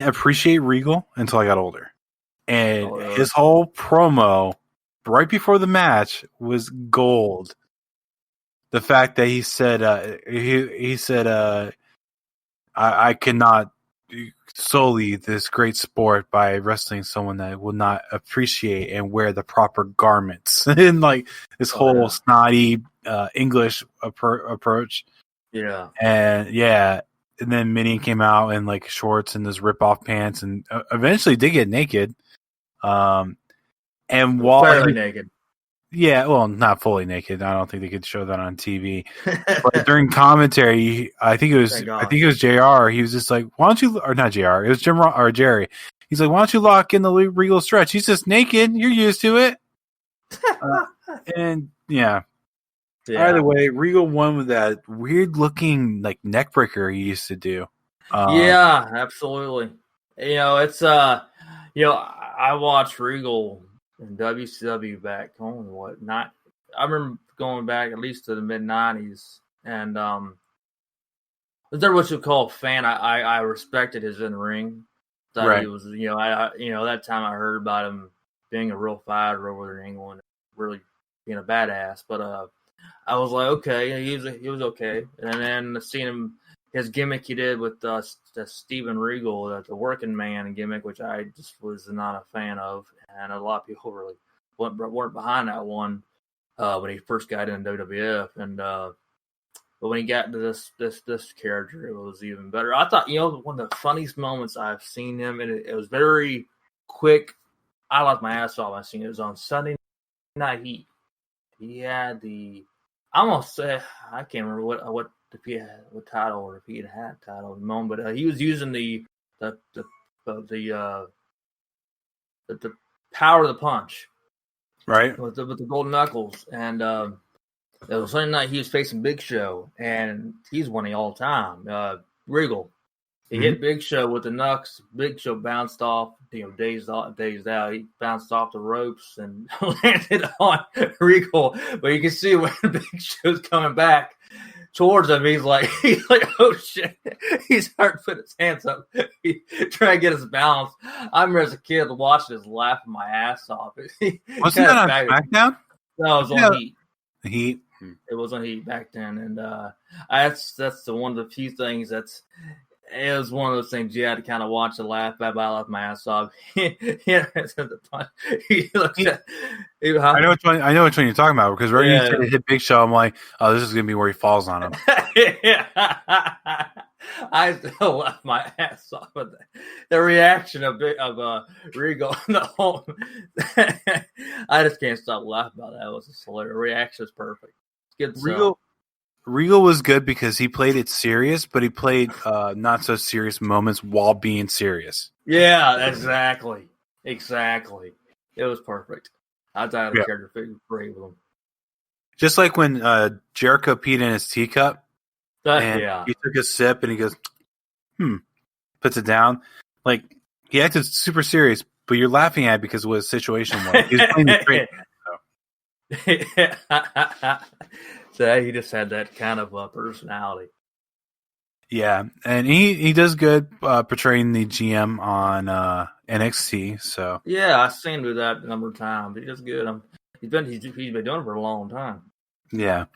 appreciate Regal until I got older. And Oh, his whole promo right before the match was gold. The fact that he said I cannot sully this great sport by wrestling someone that will not appreciate and wear the proper garments, and like this whole snotty English approach. Yeah. And then Minnie came out in like shorts and those rip off pants, and eventually did get naked. And while fairly naked. Yeah, well, not fully naked. I don't think they could show that on TV. But during commentary, I think it was JR. He was just like, "Why don't you?" Or not JR. It was Jim or Jerry. He's like, "Why don't you lock in the Regal stretch? He's just naked. You're used to it." And yeah. Either way, Regal won with that weird looking like neck breaker he used to do. Yeah, absolutely. It's I watched Regal in WCW back home. I remember going back at least to the mid '90s, and there what you call a fan. I respected his in ring. Thought he was, that time I heard about him being a real fighter over there in England, really being a badass. But I was like, okay, he was okay. And then seeing him, his gimmick he did with the Steven Regal, the working man gimmick, which I just was not a fan of, and a lot of people really weren't behind that one when he first got into WWF. And but when he got into this character, it was even better. I thought, one of the funniest moments I've seen him, and it was very quick. I laughed my ass off. I seen it was on Sunday Night Heat. He had I almost say I can't remember what title, or if he had title at the moment, but he was using the power of the punch, right, with the golden knuckles. And it was Sunday night. He was facing Big Show, and he's winning all the time. Regal, he hit Big Show with the knucks. Big Show bounced off, dazed out. He bounced off the ropes and landed on Regal. But you can see when Big Show's coming back towards him, he's like, oh shit. He's hard to put his hands up, trying to get his balance. I remember as a kid watching this, laughing my ass off. Wasn't that on SmackDown? No, it was on Heat. Heat. It was on Heat back then, and that's one of the few things it was one of those things you had to kind of watch and laugh at. I laughed my ass off. I know which one you're talking about, because right when you said it hit Big Show, I'm like, oh, this is gonna be where he falls on him. I still laughed my ass off at the reaction of Regal. I just can't stop laughing about that. It was just hilarious. The reaction was perfect. Good Regal was good because he played it serious, but he played not so serious moments while being serious. Yeah, exactly. It was perfect. I thought the character fit great with him. Just like when Jericho peed in his teacup, and he took a sip and he goes, puts it down. Like, he acted super serious, but you're laughing at it because of what his situation was. He was playing the straight man, so he just had that kind of personality. Yeah, and he does good portraying the GM on NXT. So yeah, I've seen him do that a number of times. He does good. He's been doing it for a long time. Yeah.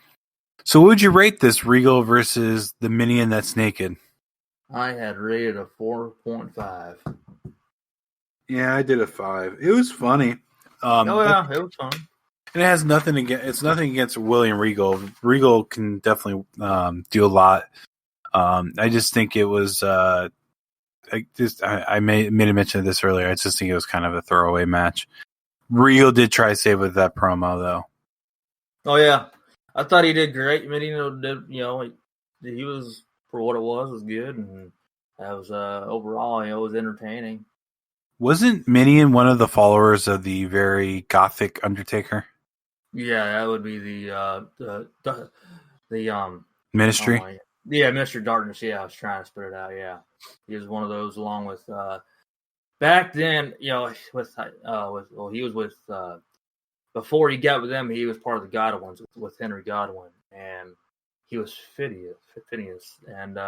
So what would you rate this Regal versus the Minion that's naked? I had rated a 4.5. Yeah, I did a 5. It was funny. It was fun. And it has nothing against. It's nothing against William Regal. Regal can definitely do a lot. I just think it was. I made a mention of this earlier. I just think it was kind of a throwaway match. Regal did try to save with that promo, though. Oh yeah, I thought he did great. I mean, he was, for what it was good, and that was overall, it was entertaining. Wasn't Minion one of the followers of the very gothic Undertaker? Yeah, that would be the Ministry. Ministry of Darkness. Yeah, I was trying to spit it out. Yeah, he was one of those, along with back then. He was with before he got with them. He was part of the Godwins with Henry Godwin, and he was Phineas, and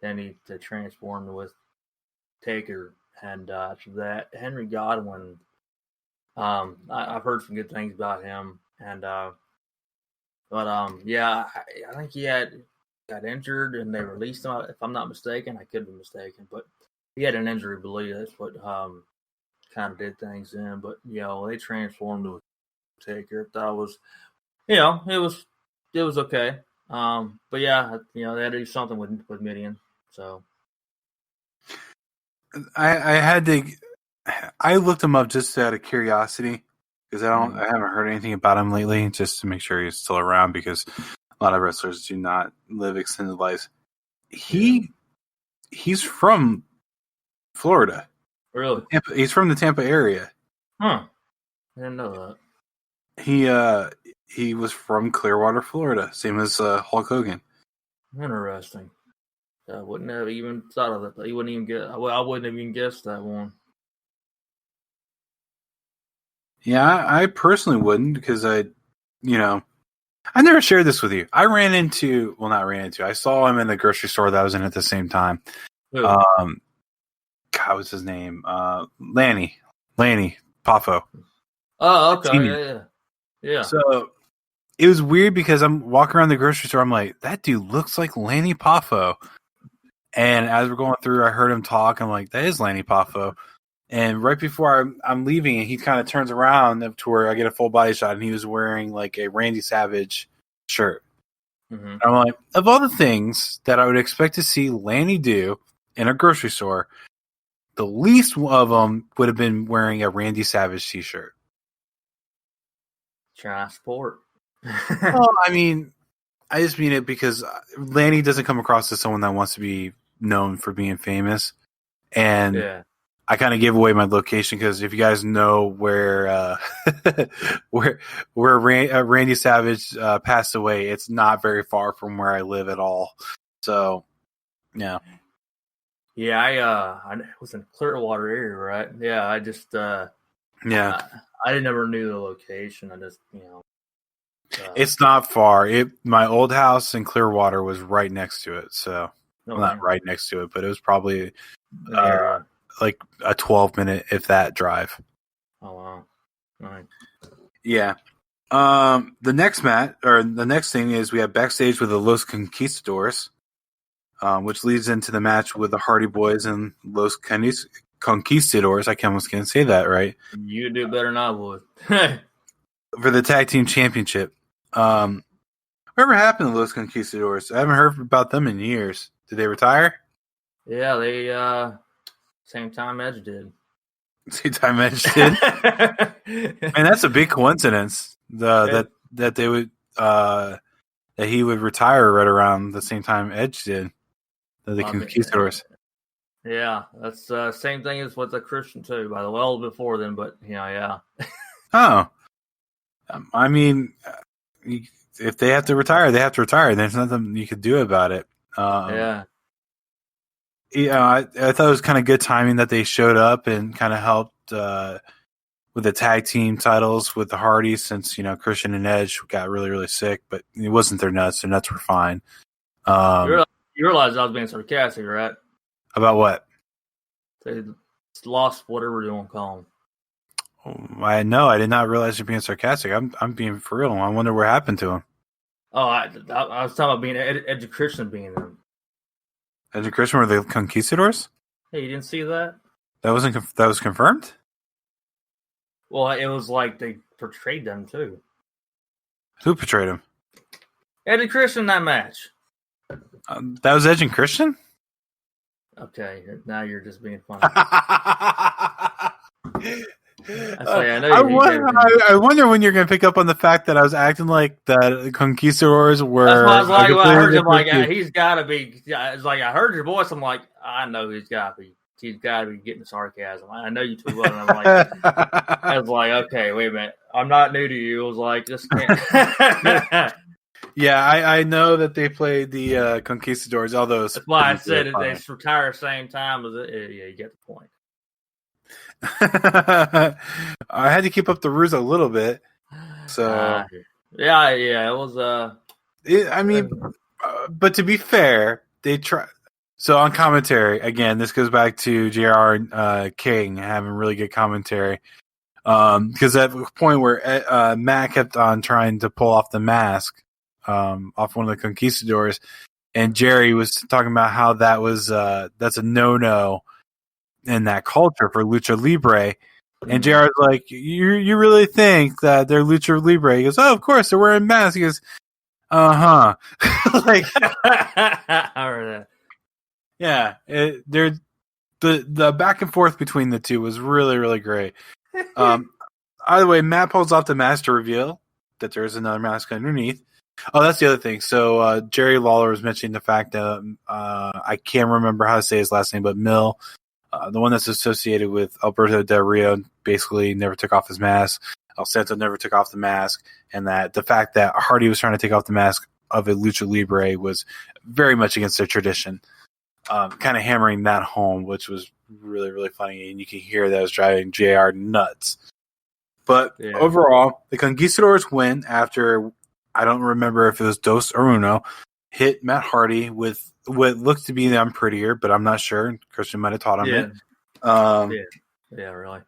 then he transformed with Taker, and after that, Henry Godwin. I've heard some good things about him, and yeah, I think he got injured, and they released him. If I'm not mistaken, I could be mistaken, but he had an injury, I believe. That's what kind of did things in. But they transformed to a Taker. I thought it was, it was okay. But yeah, they had to do something with Midian. So I looked him up just out of curiosity because I haven't heard anything about him lately, just to make sure he's still around, because a lot of wrestlers do not live extended lives. He's from Florida. Really? He's from the Tampa area. Huh. I didn't know that. He was from Clearwater, Florida, same as Hulk Hogan. Interesting. I wouldn't have even thought of it. You wouldn't even get. Well, I wouldn't have even guessed that one. Yeah, I personally wouldn't, because I never shared this with you. I saw him in the grocery store that I was in at the same time. Who? God, what's his Name? Lanny Poffo. Oh, okay. Yeah. So it was weird because I'm walking around the grocery store. I'm like, that dude looks like Lanny Poffo. And as we're going through, I heard him talk. I'm like, that is Lanny Poffo. And right before I'm leaving, and he kind of turns around to where I get a full body shot, and he was wearing like a Randy Savage shirt. Mm-hmm. I'm like, of all the things that I would expect to see Lanny do in a grocery store, the least of them would have been wearing a Randy Savage t-shirt. Transport. Well, I mean, I just mean it because Lanny doesn't come across as someone that wants to be known for being famous. And yeah. I kind of gave away my location because if you guys know where Randy Savage passed away, it's not very far from where I live at all. So, yeah. Yeah, I was in Clearwater area, right? Yeah, I just yeah. I never knew the location. I just it's not far. My old house in Clearwater was right next to it. So not right next to it, but it was probably like a 12-minute, if that, drive. Oh wow! Right. Yeah. The next thing is we have backstage with the Los Conquistadors, which leads into the match with the Hardy Boys and Los Conquistadors. I almost can't say that right. You do better than I would. For the tag team championship. Whatever happened to Los Conquistadors? I haven't heard about them in years. Did they retire? Yeah, they same time Edge did. Same time Edge did? Man, that's a big coincidence. That they would that he would retire right around the same time Edge did. The Conquistadors. Yeah, that's same thing as with the Christian too, by the way, a little before then, but yeah. Oh. I mean, if they have to retire, they have to retire. There's nothing you could do about it. Yeah. I thought it was kind of good timing that they showed up and kind of helped with the tag team titles with the Hardys, since Christian and Edge got really, really sick, but it wasn't their nuts. Their nuts were fine. You realize I was being sarcastic, right? About what? They lost whatever you want to call them. I know. I did not realize you're being sarcastic. I'm being for real. I wonder what happened to him. Oh, I was talking about being Edge and Christian being them. Edge and Christian were the Conquistadors? Hey, you didn't see that? That was confirmed? Well, it was like they portrayed them too. Who portrayed them? Edge and Christian in that match. That was Edge and Christian? Okay, now you're just being funny. I wonder when you're going to pick up on the fact that I was acting like the Conquistadors were. That's why I was like, I heard him like, he's got to be. It's like I heard your voice. I'm like, I know he's got to be. He's got to be getting sarcasm. I know you too well. And I'm like, I was like, okay, wait a minute. I'm not new to you. I was like, just can't. Yeah, I know that they played the Conquistadors. Although that's why I said it, they retire at the same time. Yeah, you get the point. I had to keep up the ruse a little bit, so yeah, it was. I mean, but to be fair, they try. So on commentary, again, this goes back to JR King having really good commentary. Because at the point where Matt kept on trying to pull off the mask off one of the conquistadors, and Jerry was talking about how that was that's a no-no in that culture for lucha libre. And JR is like, you really think that they're lucha libre? He goes, oh, of course, they're wearing masks. He goes, like, I heard that. Yeah, the back and forth between the two was really, really great. Either way, Matt pulls off the mask to reveal that there's another mask underneath. Oh, that's the other thing. So Jerry Lawler was mentioning the fact that I can't remember how to say his last name, but Mill, the one that's associated with Alberto Del Rio, basically never took off his mask. El Santo never took off the mask, and that the fact that Hardy was trying to take off the mask of a lucha libre was very much against their tradition. Kind of hammering that home, which was really, really funny, and you can hear that was driving JR nuts. But overall, the Conquistadors win after, I don't remember if it was Dos or Uno, hit Matt Hardy with what looked to be the unprettier, but I'm not sure. Christian might have taught him it. Yeah, really.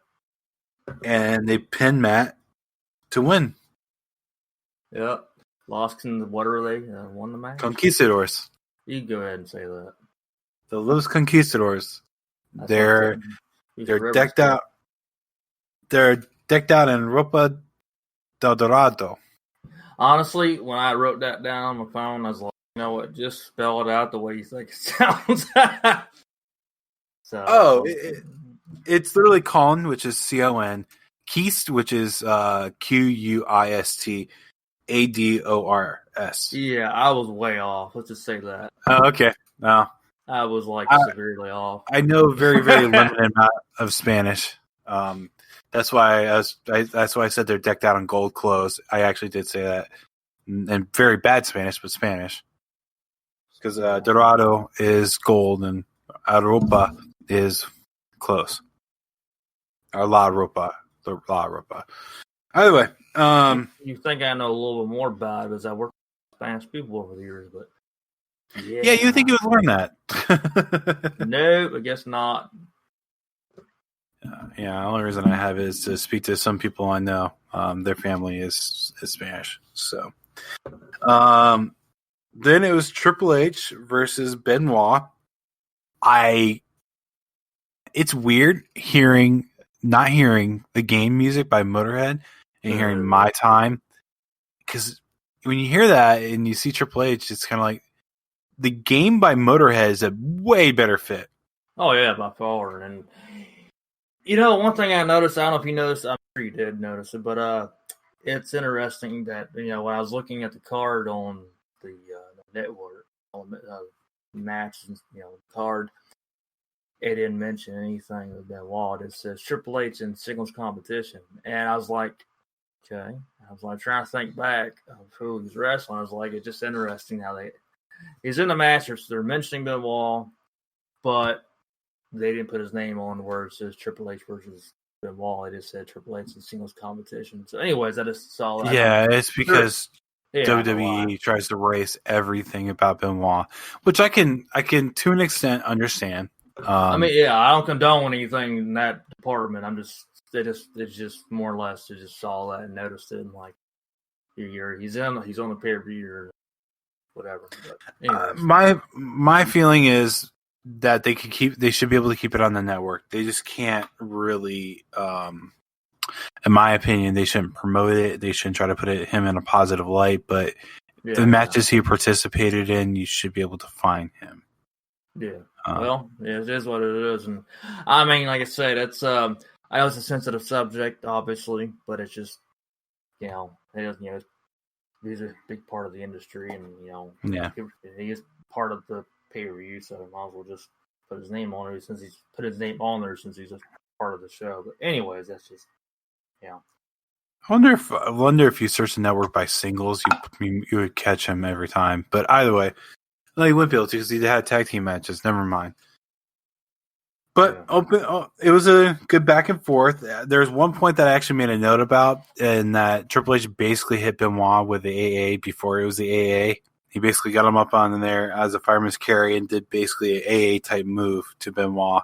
And they pinned Matt to win. Yep. Lost in what are they? Won the match? Conquistadors. You can go ahead and say that. The Los Conquistadors. They're decked out. They're decked out in Ropa del Dorado. Honestly, when I wrote that down on my phone, I was like, you know what? Just spell it out the way you think it sounds. It's literally Con, which is C-O-N, Keist, which is Q-U-I-S-T, A-D-O-R-S. Yeah, I was way off. Let's just say that. Oh, okay. No. I was severely off. I know very, very limited amount of Spanish. That's why I said they're decked out in gold clothes. I actually did say that, and very bad Spanish, but Spanish, because Dorado is gold and Aropa is close. Or La Ropa. Either way, you think I know a little bit more about it because I worked with Spanish people over the years, but yeah, you think you would learn that? No, I guess not. The only reason I have is to speak to some people I know. Their family is Spanish. So, then it was Triple H versus Benoit. It's weird not hearing the game music by Motorhead and hearing My Time, because when you hear that and you see Triple H, it's kind of like the game by Motorhead is a way better fit. Oh yeah, by far. And one thing I noticed, I don't know if you noticed, I'm sure you did notice it, but it's interesting that when I was looking at the card on the network, match, card, it didn't mention anything with Benoit. It says Triple H in singles competition, and I was like, okay. I was like trying to think back of who he was wrestling. I was like, it's just interesting how he's in the match. They're mentioning Benoit, but they didn't put his name on where it says Triple H versus Benoit. They just said Triple H in singles competition. So, anyways, I just saw that. Yeah, it's because WWE tries to erase everything about Benoit, which I can to an extent understand. I don't condone anything in that department. It's just more or less I just saw that and noticed it, and like he's on the pay-per-view or whatever. But my feeling is that they should be able to keep it on the network. They just can't really, in my opinion, they shouldn't promote it. They shouldn't try to put him in a positive light, but the matches he participated in, you should be able to find him. Yeah. It is what it is. And I mean, like I said, it's, I know it's a sensitive subject, obviously, but it's just, he's a big part of the industry, and, he is part of the pay-per-view, so I might as well just put his name on it since he's put his name on there since he's a part of the show. But anyways, that's just, I wonder if you search the network by singles, you would catch him every time. But either way, no, he wouldn't be able to because he had tag team matches. Never mind. But it was a good back and forth. There's one point that I actually made a note about, and that Triple H basically hit Benoit with the AA before it was the AA. He basically got him up on there as a fireman's carry and did basically an AA type move to Benoit.